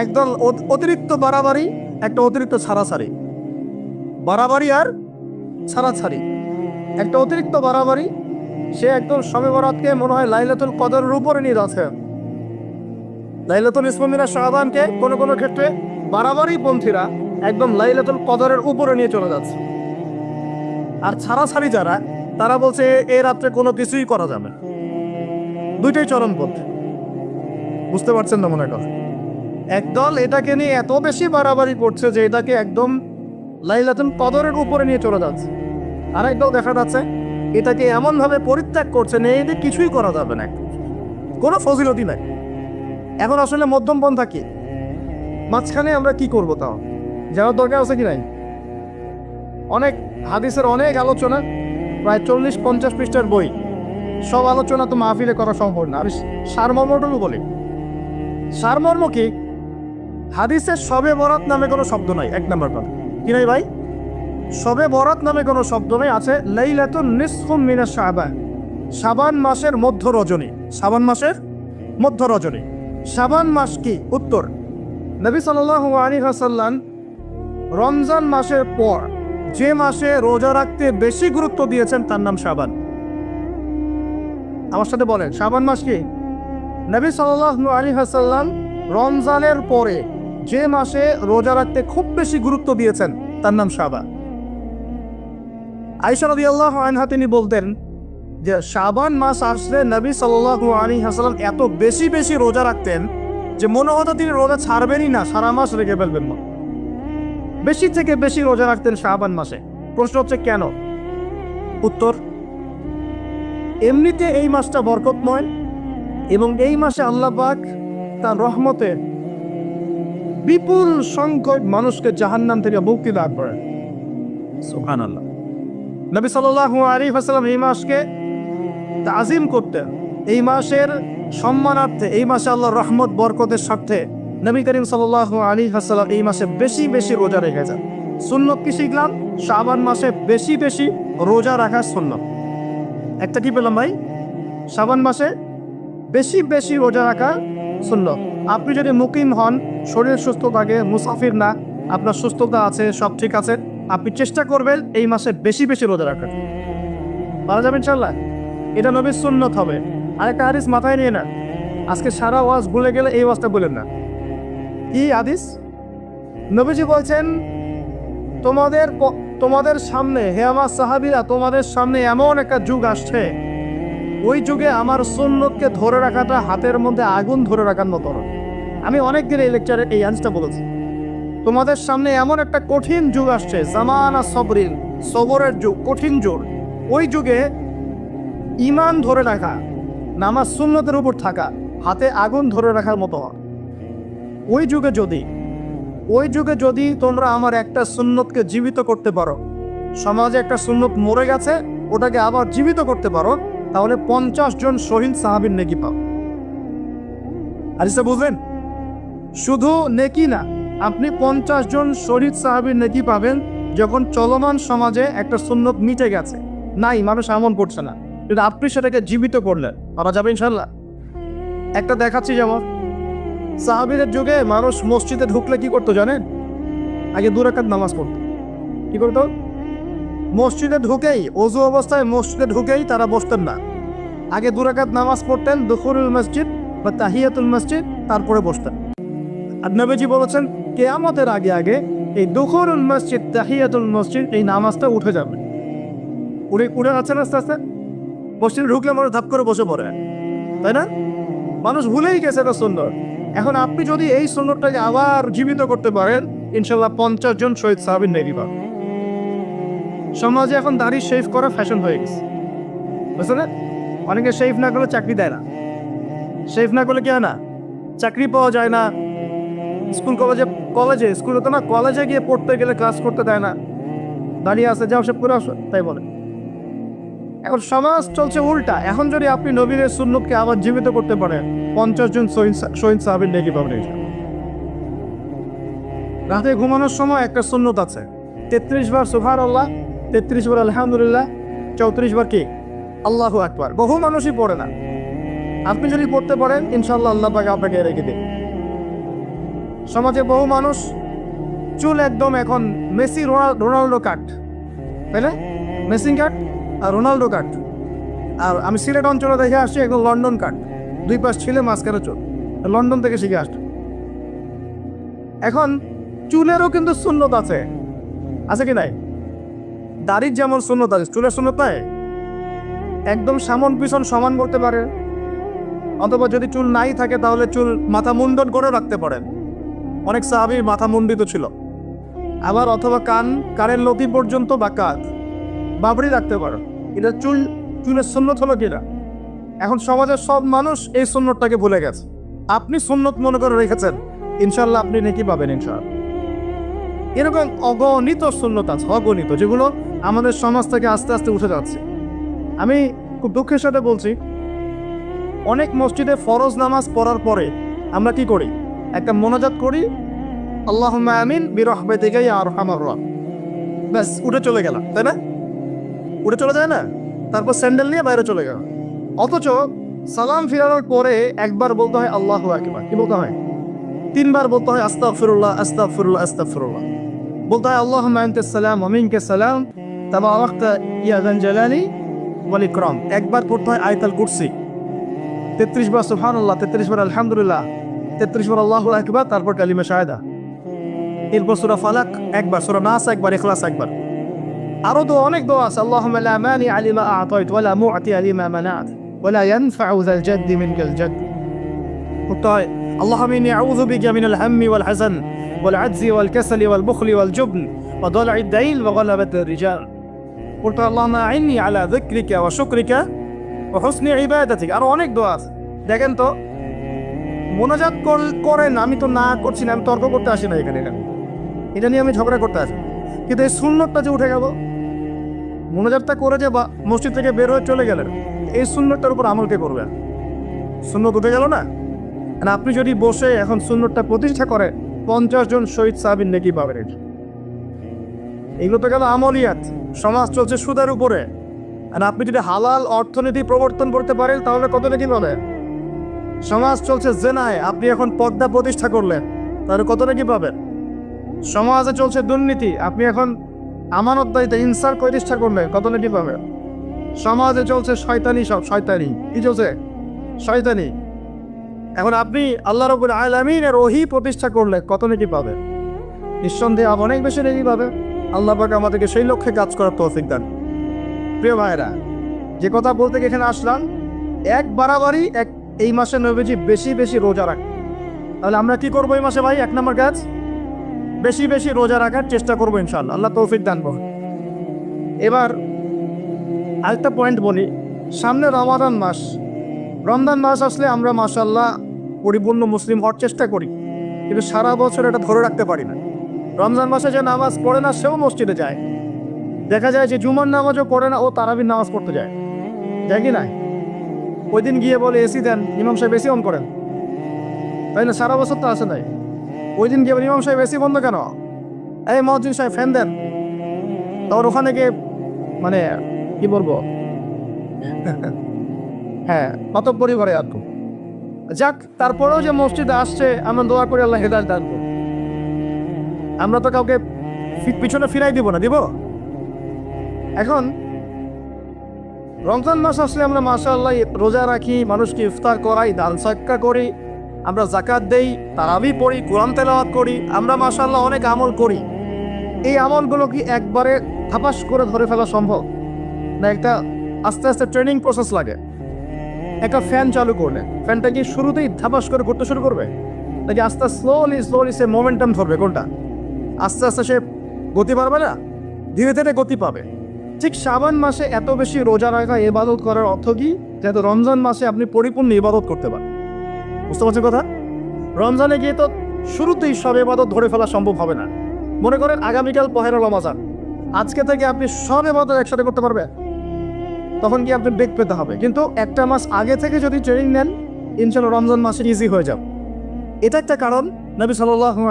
একদল অতিরিক্ত বাড়াবাড়ি, একটা অতিরিক্ত ছাড়াছাড়ি। বাড়াবাড়ি আর ছাড়াছাড়ি, একটা অতিরিক্ত বাড়াবাড়ি। সে একদম শবে বরাতকে মনে হয় লাইলাতুল কদরের উপরে নিয়ে যাচ্ছে। লাইলাতুল নিসফু মিনাশ শাবানকে কোনো কোনো ক্ষেত্রে বাড়াবাড়ি পন্থীরা একদম লাইলাতুল কদরের উপরে নিয়ে চলে যাচ্ছে। আর ছাড়াছাড়ি যারা, তারা বলছে এই রাত্রে কোনো কিছুই করা যাবে। দুইটাই চরমপন্থী, বুঝতে পারছেন না মনে কর। একদল এটাকে নিয়ে এত বেশি বাড়াবাড়ি করছে যে এটাকে একদম লাইলাতুল কদরের উপরে নিয়ে চলে যাচ্ছে। আর একদল দেখা যাচ্ছে এটাকে এমনভাবে পরিত্যাগ করছে না, এতে কিছুই করা যাবে না, কোনো ফজিলতি নাই। এখন আসলে মধ্যম পন্থা কি? মাঝখানে আমরা কি করব? তাও যাওয়ার দরকার আছে কি নাই? অনেক হাদিসের অনেক আলোচনা, প্রায় 40-50 পৃষ্ঠার বই, সব আলোচনা তো মাহফিলে করা সম্ভব না। আমি সারমর্মটুকু বলি। সারমর্ম কি? হাদিসের শবে বরাত নামে কোনো শব্দ নাই, এক নম্বর কথা। কি নাই ভাই? শবে বরাত নামে কোনো শব্দ নেই। আছে লাইলাতুন নিসফু মিনাশ শাবান, শাবান মাসের মধ্য রজনী। শাবান মাসের মধ্য রজনী। শাবান মাস কি? উত্তর, নবী সাল্লাল্লাহু আলাইহি ওয়াসাল্লাম রমজান মাসের পর যে মাসে রোজা রাখতে বেশি গুরুত্ব দিয়েছেন তার নাম শাবান। আমার সাথে বলেন, শাবান মাস কি? নবী সাল্লাল্লাহু আলাইহি ওয়াসাল্লাম রমজানের পরে যে মাসে রোজা রাখতে খুব বেশি গুরুত্ব দিয়েছেন তার নাম শাবান। আয়েশা রাদিয়াল্লাহু আনহা তিনি বলতেন যে শাবান মাস আসলে নবী সাল্লাল্লাহু আলাইহি ওয়াসাল্লাম এত বেশি বেশি রোজা রাখতেন যে মনে হতো তিনি রোজা ছাড়বেনই না, সারা মাস রেখে ফেলবেন না। বেশি থেকে বেশি রোজা রাখতেন শাবান মাসে। প্রশ্ন হচ্ছে কেন? উত্তর, এমনিতে এই মাসটা বরকতময় এবং এই মাসে আল্লাহ পাক তার রহমতে বিপুল সংখ্যক মানুষকে জাহান্নাম থেকে মুক্তি দান করেন। সুবহানাল্লাহ। নবী সাল্লাল্লাহু আলাইহি ওয়াসাল্লাম এই মাসকে তাজিম করতেন। এই মাসের সম্মানার্থে, এই মাসে আল্লাহর রহমত বরকতের স্বার্থে নবী করিম সাল্লাল্লাহু আলাইহি ওয়াসাল্লাম এই মাসে বেশি বেশি রোজা রেখেছেন। সুন্নত কি শিখলাম? শাবান মাসে বেশি বেশি রোজা রাখার সুন্নত। একটা কি পেলাম ভাই? শাবান মাসে বেশি বেশি রোজা রাখা সুন্নত। আপনি যদি মুকিম হন, শরীর সুস্থ থাকে, মুসাফির না, আপনার সুস্থতা আছে, সব ঠিক আছে, আপনি চেষ্টা করবেন এই মাসে বেশি বেশি রোজা রাখার। পারা যাবে ইনশাল্লাহ। এটা নবীর সুন্নত হবে। আরেকটা হাদিস মাথায় নিয়ে না, আজকে সারা ওয়াজ ভুলে গেলে এই ওয়াজটা বলেন না। কি হাদিস? নবীজি বলছেন, তোমাদের সামনে, হে আমার সাহাবীরা, তোমাদের সামনে এমন একটা যুগ আসছে, ওই যুগে আমার সুন্নতকে ধরে রাখাটা হাতের মধ্যে আগুন ধরে রাখার মতো। আমি অনেকদিন এই লেকচারে এই আনসটা বলেছি। তোমাদের সামনে এমন একটা কঠিন যুগ আসছে, জামানা সবরিন, সবরের যুগ, কঠিন যুগ। ওই যুগে ঈমান ধরে রাখা, নামাজ সুন্নতের উপর থাকা হাতে আগুন ধরে রাখার মতো। ওই যুগে যদি তোমরা আমার একটা সুন্নতকে জীবিত করতে পারো, সমাজে একটা সুন্নত মরে গেছে ওটাকে আবার জীবিত করতে পারো, তাহলে 50 জন শহীদ সাহাবীর নেকি পাও। হাদিসটা বুঝলেন? শুধু নেকি না, আপনি 50 জন শহীদ সাহাবীর নেকি পাবেন যখন চলমান সমাজে একটা সুন্নত মিটে গেছে, নাই, মানুষ আমল করছে না, কিন্তু আপনি সেটাকে জীবিত করলেন। পারা যাবে ইনশাল্লাহ। একটা দেখাচ্ছি, যেমন সাহাবীদের যুগে মানুষ মসজিদে ঢুকলে কি করতো জানেন? আগে 2 রাকাত নামাজ পড়তো। কি করতো? মসজিদে ঢুকেই, ওযু অবস্থায় মসজিদে ঢুকেই তারা বসতেন না। আগে 2 রাকাত নামাজ পড়তেন, দুখুলুল মসজিদ বা তাহিয়াতুল মসজিদ, তারপরে বসতেন। আর নবীজি বলেছেন কিয়ামতের আগে আগে এই দুখুলুল মসজিদ, তাহিয়াতুল মসজিদ, এই নামাজটা উঠে যাবে। উড়ে যাচ্ছে না আস্তে আস্তে। মসজিদে ঢুকলে মানুষ ধাপ করে বসে পড়ে, তাই না? মানুষ ভুলেই গেছে এটা সুন্নত। এখন আপনি যদি এই সুন্নতটাকে আবার জীবিত করতে পারেন, ইনশাল্লাহ 50 জন শহীদ সাহাবীর নেকি পাবেন। সমাজে এখন দাড়ি শেভ করা ফ্যাশন হয়ে গেছে, বুঝছেন না? অনেকে শেভ না করলে চাকরি দেয় না। শেভ না করলে কি হয় না? চাকরি পাওয়া যায় না। স্কুলে তো না, কলেজে গিয়ে পড়তে গেলে ক্লাস করতে দেয় না। দাঁড়িয়ে আছে, যাও সব করে আসো, তাই বলে। এখন সমাজ চলছে উল্টা। এখন যদি আপনি নবীর সুন্নতকে আবার জীবিত করতে পারেন, 50 জন শহীদ সাহাবীর নেকি পাবেন। রাতে ঘুমানোর সময় একটা সুন্নত আছে, 33 বার সুবহানাল্লাহ, 33 বার আলহামদুলিল্লাহ, 34 বার কি আল্লাহু আকবার। বহু মানুষই পড়ে না। আপনি যদি পড়তে পারেন, ইনশাআল্লাহ আল্লাহ পাক আপনাকে রেখে দেন। সমাজে বহু মানুষ চুল একদম এখন মেসি রোনাল্ডো কাট, তাই না? মেসি কাট আর রোনাল্ডো কাট। আর আমি সিলেট অঞ্চলে দেখে আসছি একদম লন্ডন কাট, দুই পাশ ছিলে মাঝখানে চুল, লন্ডন থেকে শিখে আসছে। এখন চুলেরও কিন্তু সুন্নত আছে, আছে কি নাই? দাড়ির যেমন সুন্নত আছে, চুলের সুন্নত নাই। একদম সামন পিছন সমান করতে পারে, অথবা যদি চুল নাই থাকে তাহলে চুল মাথা মুন্ডন করে রাখতে পারেন। অনেক সাহাবী মাথা মুন্ডিত ছিল। আবার অথবা কানের লতি পর্যন্ত বা কাঁধ বাবরি রাখতে পারো। এটা চুলের সুন্নত হলো কিনা? এখন সমাজের সব মানুষ এই সুন্নতটাকে ভুলে গেছে। আপনি সুন্নত মনে করে রেখেছেন, ইনশাল্লাহ আপনি নেকি পাবেন ইনশাআল্লাহ। এরকম অগণিত সুন্নত আছে, অগণিত, যেগুলো আমাদের সমাজ থেকে আস্তে আস্তে উঠে যাচ্ছে। আমি খুব দুঃখের সাথে বলছি, অনেক মসজিদে ফরজ নামাজ পড়ার পরে আমরা কি করি? একটা মোনাজাত করি, আল্লাহুম্মা আমিন বিরহমাতিকা ইয়া আরহামার রাহিম, ব্যাস উঠে চলে গেলাম, তাই না? উঠে চলে যায় না? তারপর স্যান্ডেল নিয়ে বাইরে চলে গেল। অথচ সালাম ফিরানোর পরে একবার বলতে হয় আল্লাহু আকবার, কি বলতে হয়? 3 বার বলতে হয় আস্তাগফিরুল্লাহ আস্তাগফিরুল্লাহ আস্তাগফিরুল্লাহ, বলতে হয় আল্লাহুম্মা আনতাস সালাম ওয়া মিনকাস সালাম তাবারাকতা ইয়া যাল জালালি ওয়াল ইকরাম। একবার পড়তে হয় আয়াতুল কুরসি, 33 বার সুবহানাল্লাহ, 33 বার আলহামদুলিল্লাহ, 33 বার আল্লাহু আকবার, তারপর কালিমা শাহাদা। এরপর সূরা ফালাক একবার, সূরা নাস একবার, ইখলাস একবার। আরো তো অনেক দোয়া আছে, আল্লাহুম্মা লা মানি লিমা আ'তাইত ওয়া লা মু'তি লিমা মানা'ত ওয়া লা ইয়ানফা'ু যাল জাদ্দি মিনকাল জাদ। পড়তে হয় আল্লাহুম্মা ইন্নী আউযু বিকা মিনাল হাম্মি ওয়াল হাযান ওয়াল আজজি ওয়াল কাসালি ওয়াল বুখলি ওয়াল জুবন ওয়া দালা'id দাইল ওয়া গালাবাতির রিজাল। পড়তে হয় আল্লাহুম্মা আ'ইন্নী আলা যিকরিকা ওয়া শুকরিকা ওয়া হুসনি ইবাদাতিক। আরো অনেক দোয়া আছে। দেখেন তো, মোনাজাত করেন, আমি তো না করছি না, আমি তর্ক করতে আসি না এখানে, এটা নিয়ে আমি ঝগড়া করতে আসি। কিন্তু এই সুন্নতটা যে উঠে গেল, মোনাজাতটা করে যে মসজিদ থেকে বের হয়ে চলে গেলেন, এই সুন্নতটার উপর আমল কে করবে? সুন্নত উঠে গেল না? আর আপনি যদি বসে এখন সুন্নতটা প্রতিষ্ঠা করে 50 জন শহীদ সাহাবীর নেকি পাবেন। এগুলো তো গেল আমলিয়াত। সমাজ চলছে সুদের উপরে, আর আপনি যদি হালাল অর্থনীতি প্রবর্তন করতে পারেন তাহলে কত নেকি পাবেন? সমাজ চলছে জেনায়, আপনি এখন পর্দা প্রতিষ্ঠা করলেন তাহলে কত নেকি পাবেন? সমাজে চলছে দুর্নীতি, আপনি এখন আমানতদারিতে ইনসাফ প্রতিষ্ঠা করলেন, কত নেকি পাবেন? সমাজে চলছে শয়তানি, সব শয়তানি, কি চলছে? শয়তানি। এখন আপনি আল্লাহ রাব্বুল আলামিনের ওহী প্রতিষ্ঠা করলে কত নেকি পাবেন? নিঃসন্দেহে অনেক বেশি নেকি পাবে। আল্লাহ পাক আমাদেরকে সেই লক্ষ্যে কাজ করার তৌফিক দান। প্রিয় ভাইরা, যে কথা বলতে এখানে আসলাম, এক বাড়াবাড়ি এই মাসে নবীজি বেশি বেশি রোজা রাখ। তাহলে আমরা কি করবো এই মাসে ভাই? 1 নম্বর কাজ, বেশি বেশি রোজা রাখার চেষ্টা করবো ইনশাআল্লাহ, আল্লাহ তৌফিক দান করুন। এবার আরেকটা পয়েন্ট বলি, সামনে রমাদান মাস। রমজান মাস আসলে আমরা মাশাআল্লাহ পরিপূর্ণ মুসলিম হওয়ার চেষ্টা করি, কিন্তু সারা বছর এটা ধরে রাখতে পারি না। রমজান মাসে যে নামাজ পড়ে না সেও মসজিদে যায়। দেখা যায় যে জুমার নামাজও পড়ে না, ও তারাবির নামাজ পড়তে যায় কি না? ওই দিন গিয়ে বলে এসি দেন, ইমাম সাহেব এসি অন করেন, তাই না? সারা বছর তো আসে নাই। ওই দিন গিয়ে ইমাম সাহেব এসি বন্ধ কেন? এই মসজিদ সাহেব ফ্যান দেন। তারপর ওখানে গিয়ে মানে কি বলবো, হ্যাঁ মাতব্বরি করে আর যাক। তারপরেও যে মসজিদে আসছে, আমরা দোয়া করি আল্লাহ হেদায়েত দান করুন। আমরা তো কাউকে পিছনে ফিরাই দিব না, দিব? এখন রমজান মাস আসলে আমরা মাশাআল্লাহ রোজা রাখি, মানুষকে ইফতার করাই, দান সাদকা করি, আমরা যাকাত দেই, তারাবি পড়ি, কোরআন তেলাওয়াত করি, আমরা মাশাআল্লাহ অনেক আমল করি। এই আমলগুলো কি একবারে থাপাস করে ধরে ফেলা সম্ভব না? একটা আস্তে আস্তে ট্রেনিং প্রসেস লাগে। একটা ফ্যান চালু করলে ফ্যানটা কি শুরুতেই থাপাস করে ঘুরতে শুরু করবে, নাকি আস্তে স্লোলি সে মোমেন্টাম ধরবে? কোনটা? আস্তে আস্তে সে গতি পাবে না, ধীরে ধীরে গতি পাবে। ঠিক শাবান মাসে এত বেশি রোজা রাখা, ইবাদত করার অর্থ কি? যাতে রমজান মাসে আপনি পরিপূর্ণ ইবাদত করতে পারেন। বুঝতে পারছেন কথা? রমজানে গিয়ে তো শুরুতেই সব ইবাদত ধরে ফেলা সম্ভব হবে না। মনে করেন আগামীকাল পহেলা রমজান, আজকে থেকে আপনি সব ইবাদত একসাথে করতে পারবেন? তখন কি আপনি বেগ পেতে হবে। কিন্তু একটা মাস আগে থেকে যদি ট্রেনিং নেন, ইনশাআল্লাহ রমজান মাসে ইজি হয়ে যাবে। এটা একটা কারণ। নবী সাল্লাল্লাহু